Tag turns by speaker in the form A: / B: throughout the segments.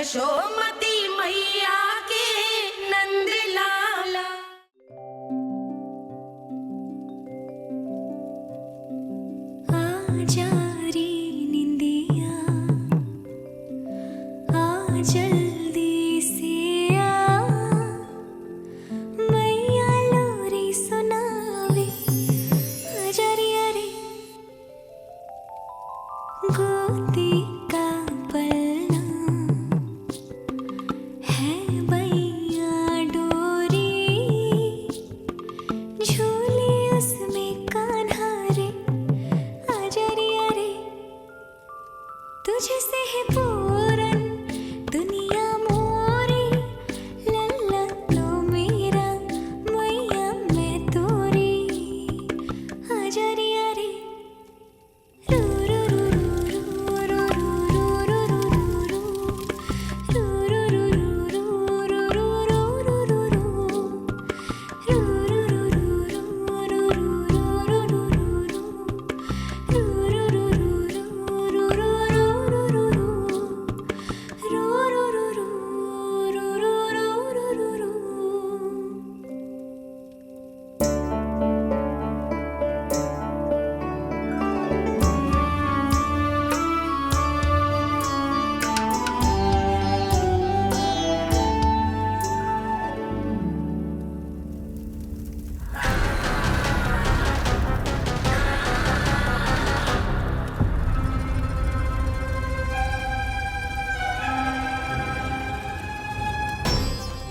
A: यशोमती मैया के नंद लाला। आजा रे निंदिया, आ जल्दी से आ, मैया लोरी सुनावे। आजा रे अरे गोदी का पलना है मैया डोरी, झूले उसमें कान्हा रे। आजा रे अरे तुझे से है पूरन दुनिया मोरी, लल्ला तो मेरा मैया मैं तोरी। आजा रे अरे रू रू रू रू रू रू रू रू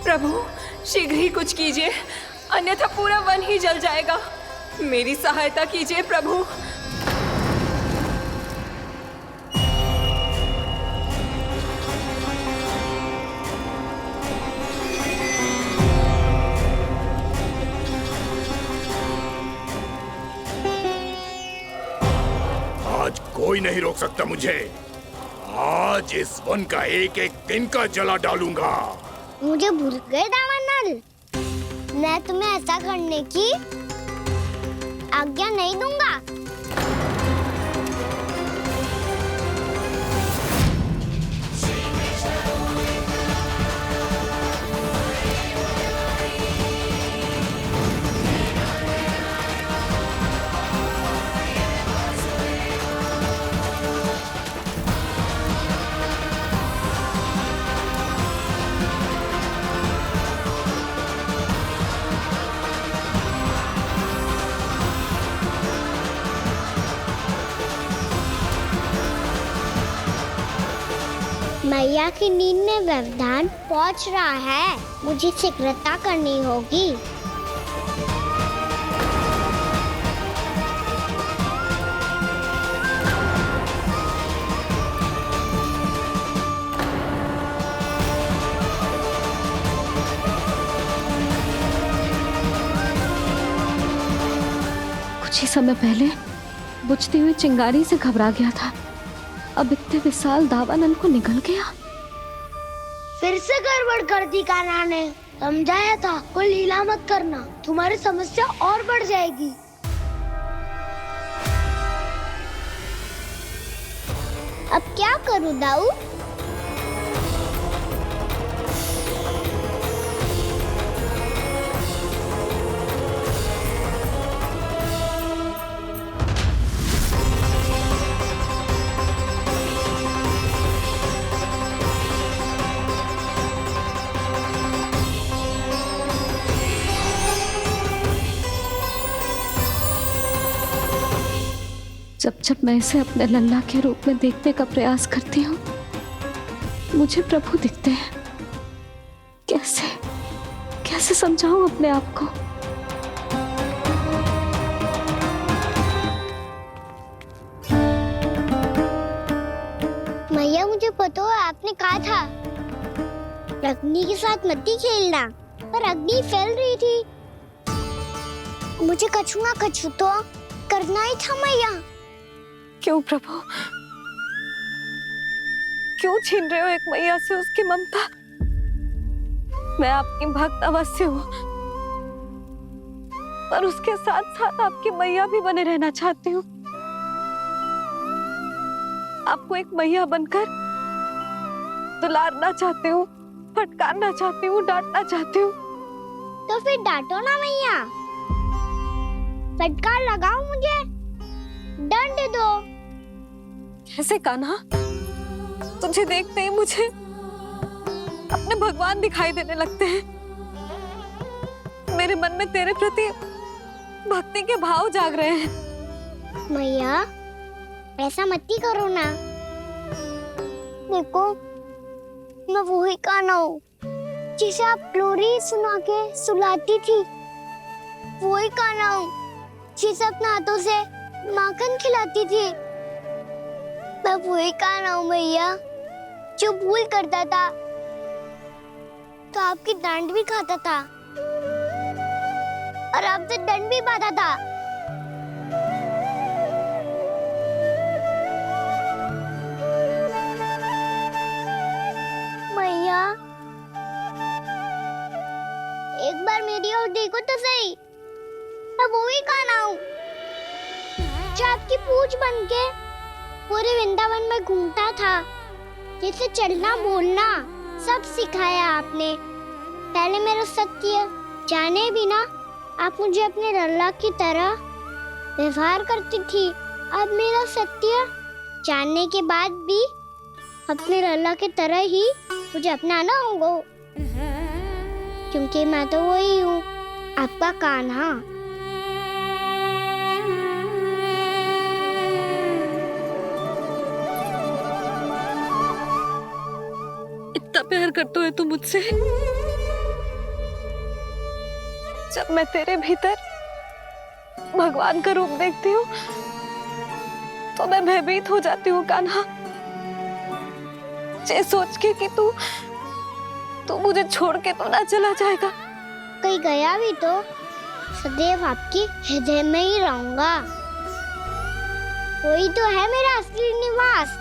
B: प्रभु शीघ्र ही कुछ कीजिए, अन्यथा पूरा वन ही जल जाएगा। मेरी सहायता कीजिए प्रभु।
C: आज कोई नहीं रोक सकता मुझे। आज इस वन का एक एक तिनका जला डालूंगा।
D: मुझे भूल गए दामानल, मैं तुम्हें ऐसा करने की आज्ञा नहीं दूंगा। मैया की नींद में व्यवधान पहुंच रहा है, मुझे शीघ्रता करनी होगी।
B: कुछ ही समय पहले बुझती हुई चिंगारी से घबरा गया था, अब इतने विशाल दावानल को निगल गया।
D: फिर से गड़बड़ कर दी कान्हा ने। समझाया था कोई लीला मत करना, तुम्हारी समस्या और बढ़ जाएगी। अब क्या करूं दाऊ?
B: जब जब मैं इसे अपने लल्ला के रूप में देखने का प्रयास करती हूँ, मुझे प्रभु दिखते हैं। कैसे कैसे समझाऊं अपने आप को?
D: मैया मुझे पता है आपने कहा था अग्नि के साथ मत ही खेलना, पर अग्नि फैल रही थी। मुझे कछू ना कछू तो करना ही था मैया।
B: क्यों प्रभु, क्यों छीन रहे हो एक मैया से उसकी ममता? मैं आपकी भक्त अवश्य हूँ, पर उसके साथ साथ आपकी मैया भी बने रहना चाहती हूँ। आपको एक मैया बनकर दुलारना चाहती हूँ, फटकारना चाहती हूँ, डांटना चाहती हूँ।
D: तो फिर डांटो ना मैया, फटकार लगाओ मुझे, दंड दो।
B: कैसे कान्हा? तुझे देखते ही मुझे अपने भगवान दिखाई देने लगते हैं। मेरे मन में तेरे प्रति भक्ति के भाव जाग रहे हैं।
D: मैया ऐसा मत ही करो ना। देखो मैं वही कान्हा हूँ जिसे आप लोरी सुना के सुलाती थी। वही कान्हा हूँ जिसे अपने हाथों से माखन खिलाती थी। मैं वही कान्हा हूँ मैया जो भूल करता था तो आपकी डांट भी खाता था और आपसे दंड भी पाता था। मैया एक बार मेरी ओर देखो तो सही। मैं वो ही कान्हा हूँ जो आपकी पूंछ बन के पूरे वृंदावन में घूमता था, जिसे चलना बोलना सब सिखाया आपने। पहले मेरा सत्य जाने बिना आप मुझे अपने लल्ला की तरह व्यवहार करती थी। अब मेरा सत्य जानने के बाद भी अपने लल्ला की तरह ही मुझे अपनाना होगा, क्योंकि मैं तो वही हूँ, आपका कान्हा।
B: इतना प्यार करते है तू मुझसे? जब मैं तेरे भीतर भगवान का रूप देखती हूँ तो मैं भयभीत हो जाती हूँ कान्हा। ये सोच के कि तू मुझे छोड़ के तो ना चला जाएगा।
D: कहीं गया भी तो सदैव आपके हृदय में ही रहूंगा। वही तो है मेरा असली निवास।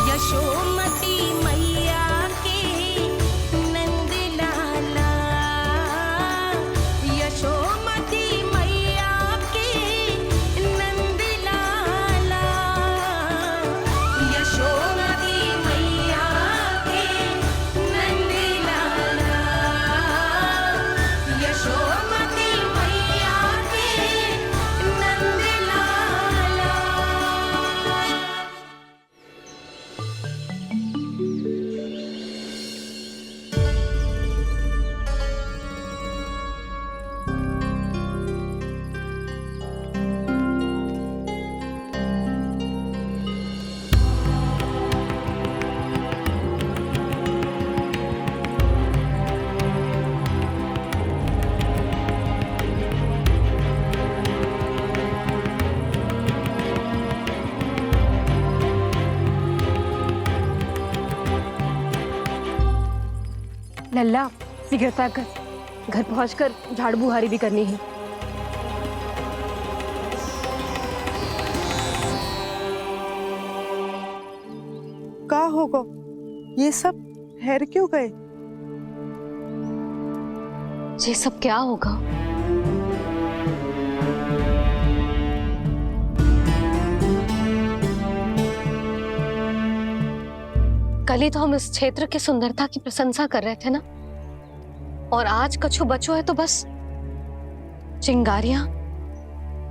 E: यशोमती मैया के नंद लाला, यशोमती मैया के नंद लाला, यशोमती मैया के नंद लाला, यशोमती मैया के नंद लाला।
B: लल्ला शीघ्रता कर, घर पहुंचकर झाड़ बुहारी भी करनी है।
F: का होगा? ये सब ठहर क्यों गए?
B: ये सब क्या होगा? कल ही तो हम इस क्षेत्र की सुंदरता की प्रशंसा कर रहे थे ना, और आज कछु बचो है तो बस चिंगारियां,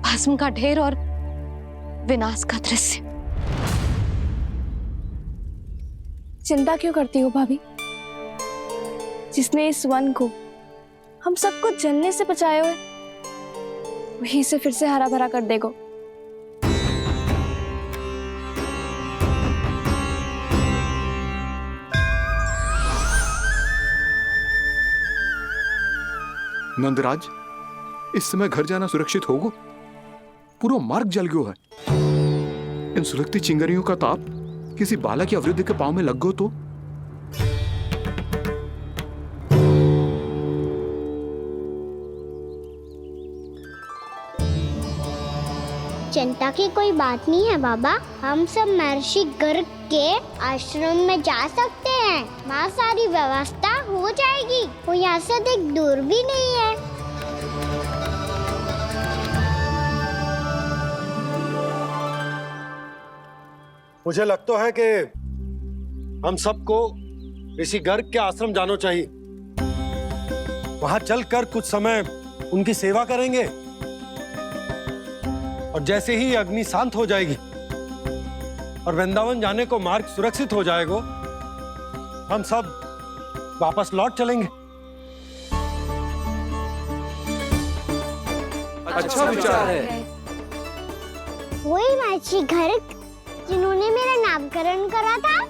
B: भस्म का ढेर और विनाश का दृश्य।
G: चिंता क्यों करती हो भाभी? जिसने इस वन को हम सबको जलने से बचाए हुए, वही इसे फिर से हरा भरा कर देगा।
H: नंदराज, इस समय घर जाना सुरक्षित होगा? पूरा मार्ग जल गयो है। इन सुलगती चिंगारियों का ताप किसी बालक या वृद्ध के पांव में लग गयो तो?
D: चिंता की कोई बात नहीं है बाबा, हम सब महर्षि गर्ग के आश्रम में जा सकते हैं। वहाँ सारी व्यवस्था हो जाएगी, वो यहाँ से अधिक दूर भी नहीं है।
I: मुझे लगता है कि हम सबको ऋषि गर्ग के आश्रम जाना चाहिए। वहां चलकर कुछ समय उनकी सेवा करेंगे और जैसे ही अग्नि शांत हो जाएगी और वृंदावन जाने को मार्ग सुरक्षित हो जाएगा, हम सब वापस लौट चलेंगे।
H: अच्छा विचार है।
D: वही महर्षि गर्ग जिन्होंने मेरा नामकरण करा था।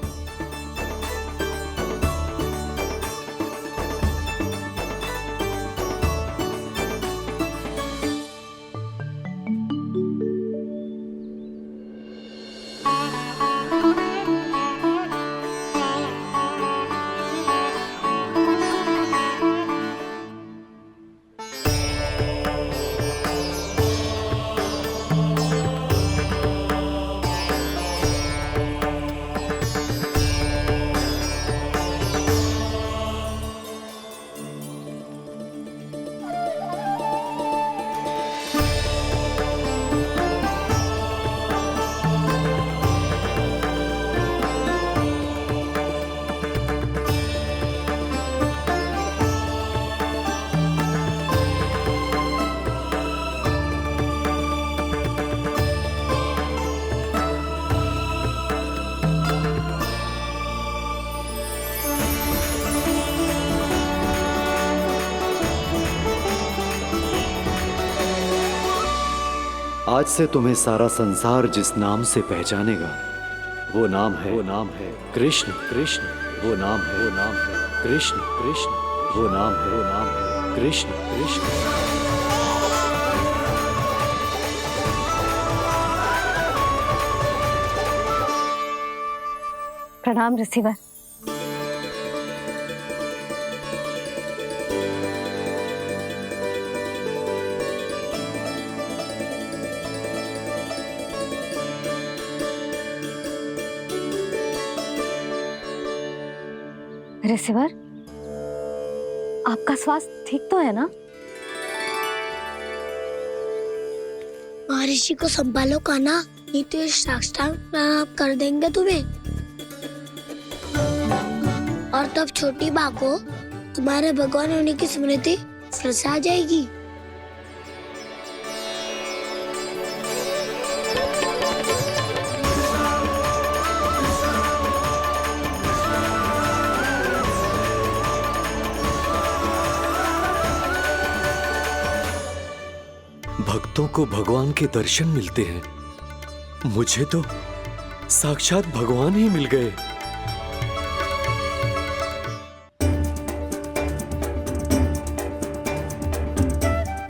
J: आज से तुम्हें सारा संसार जिस नाम से पहचानेगा वो नाम है कृष्ण। कृष्ण वो नाम है कृष्ण। कृष्ण वो नाम है कृष्ण। कृष्ण
B: प्रणाम रिसीवर। रिसीवर, आपका स्वास्थ्य ठीक तो है ना?
D: महर्षि को संभालो कान्हा, नहीं तो ये साष्टांग प्रणाम कर देंगे तुम्हें। और तब छोटी बा को तुम्हारे भगवान होने की स्मृति फिर से आ जाएगी।
J: भक्तों को भगवान के दर्शन मिलते हैं, मुझे तो साक्षात भगवान ही मिल गए।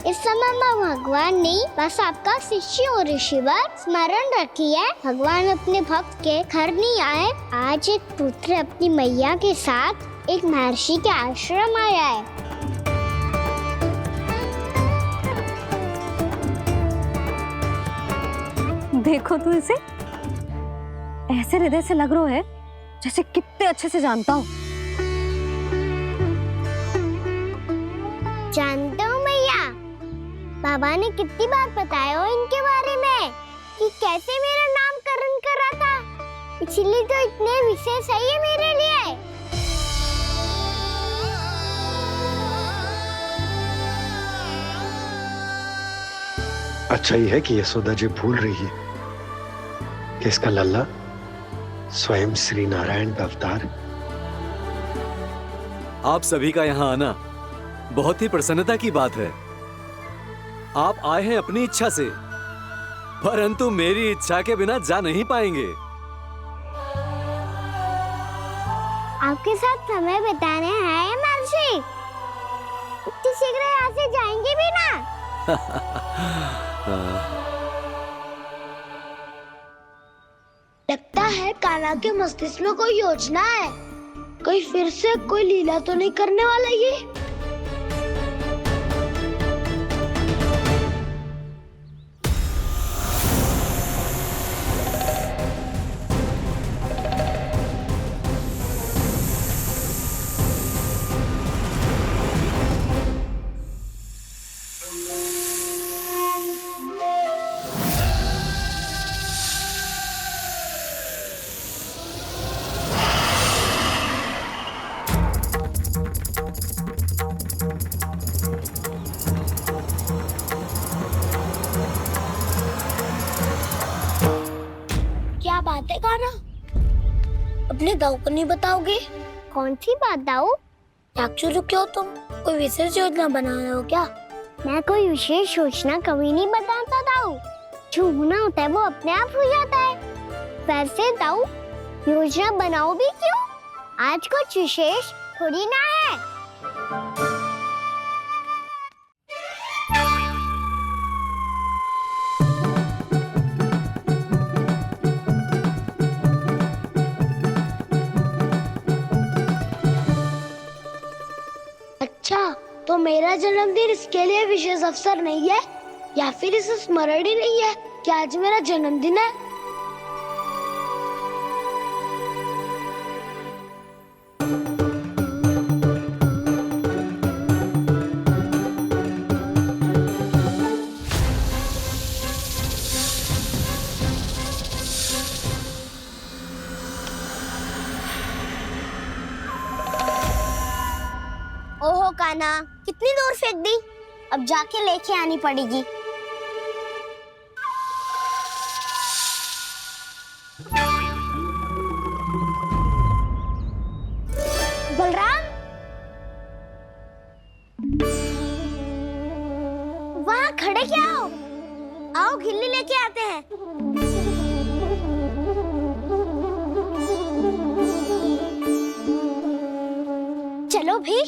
D: इस समय मैं भगवान नहीं, बस आपका शिष्य हूँ ऋषिवर। स्मरण रखिए, भगवान अपने भक्त के घर नहीं आए। आज एक पुत्र अपनी मैया के साथ एक महर्षि के आश्रम आया है।
B: देखो तो इसे, ऐसे हृदय से लग रहा है जैसे कितने अच्छे से जानता हूँ।
D: जानता हूँ मैया, बाबा ने कितनी बार बताया हो इनके बारे में कि कैसे मेरा नामकरण करा था, इसीलिए तो इतने विशेष है ये मेरे लिए।
I: अच्छा ही है कि यशोदा जी भूल रही है कि इसका लल्ला स्वयं श्री नारायण का अवतार है।
J: आप सभी का यहाँ आना बहुत ही प्रसन्नता की बात है। आप आए हैं अपनी इच्छा से, परंतु मेरी इच्छा के बिना जा नहीं पाएंगे।
D: आपके साथ समय बिताने आए हैं महर्षि, इतनी शीघ्र यहाँ से जाएंगे भी ना? लगता है कान्हा के मस्तिष्क में कोई योजना है। कोई फिर से कोई लीला तो नहीं करने वाला ये। क्या बात है कान्हा? अपने दाऊ को नहीं बताओगे? कौन सी बात दाऊ? चाकचू क्यों तुम? कोई विशेष योजना बना रहे हो क्या? मैं कोई विशेष योजना कभी नहीं बताता दाऊ। जो होना होता है वो अपने आप हो जाता है। वैसे दाऊ योजना बनाओ भी क्यों? आज कुछ विशेष थोड़ी ना है। अच्छा, तो मेरा जन्मदिन इसके लिए विशेष अवसर नहीं है, या फिर इसे स्मरण ही नहीं है कि आज मेरा जन्मदिन है। ओहो कान्हा, कितनी दूर फेंक दी? अब जाके लेके आनी पड़ेगी। बलराम, वहाँ खड़े क्या हो? आओ घिल्ली लेके आते हैं। चलो भी।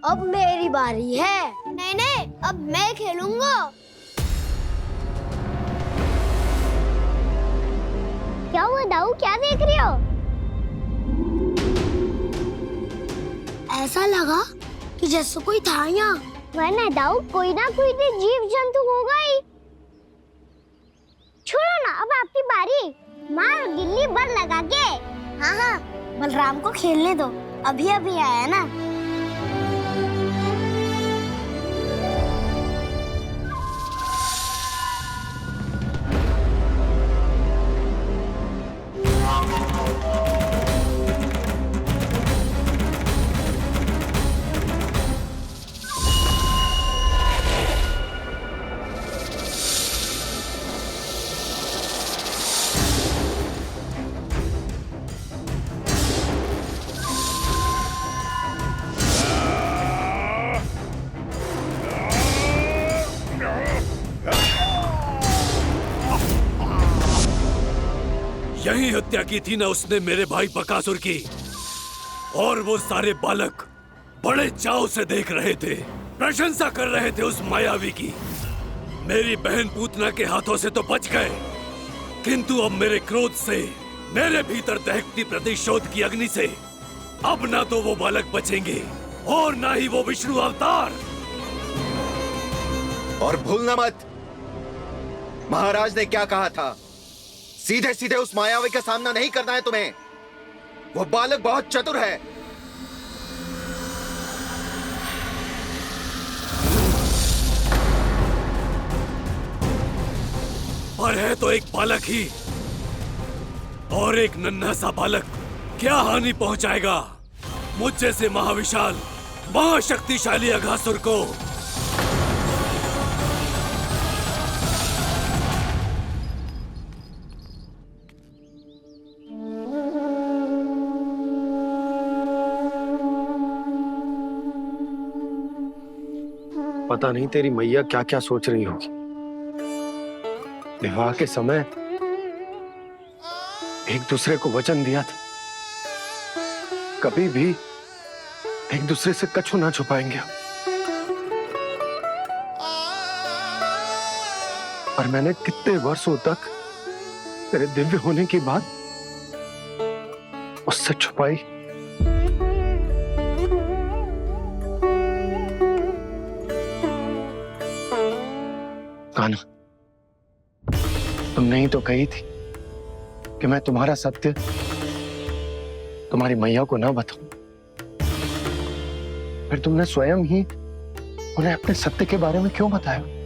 D: अब मेरी बारी है। नहीं नहीं, अब मैं खेलूंगा। क्या हुआ दाऊ, क्या देख रही हो? ऐसा लगा कि जैसे कोई था यहाँ। वरना दाऊ कोई ना कोई तो जीव जंतु होगा ही। छोड़ो ना, अब आपकी बारी। मार गिल्ली बर लगा के। हाँ हाँ, बलराम को खेलने दो, अभी अभी आया ना।
C: यही हत्या की थी ना उसने मेरे भाई बकासुर की, और वो सारे बालक बड़े चाव से देख रहे थे, प्रशंसा कर रहे थे उस मायावी की। मेरी बहन पूतना के हाथों से तो बच गए, किंतु अब मेरे क्रोध से, मेरे भीतर दहकती प्रतिशोध की अग्नि से अब ना तो वो बालक बचेंगे और ना ही वो विष्णु अवतार।
K: और भूलना मत, महाराज ने क्या कहा था, सीधे सीधे उस मायावी का सामना नहीं करना है तुम्हें। वो बालक बहुत चतुर है।
C: पर है तो एक बालक ही, और एक नन्हा सा बालक क्या हानि पहुंचाएगा मुझ जैसे महाविशाल महाशक्तिशाली अघासुर को।
I: पता नहीं तेरी मैया क्या क्या सोच रही होगी। विवाह के समय एक दूसरे को वचन दिया था, कभी भी एक दूसरे से कछु ना छुपाएंगे। और मैंने कितने वर्षों तक तेरे दिव्य होने की बात उससे छुपाई। कान्हा, तुमने ही तो कही थी कि मैं तुम्हारा सत्य तुम्हारी मैया को ना बताऊं। फिर तुमने स्वयं ही उन्हें अपने सत्य के बारे में क्यों बताया?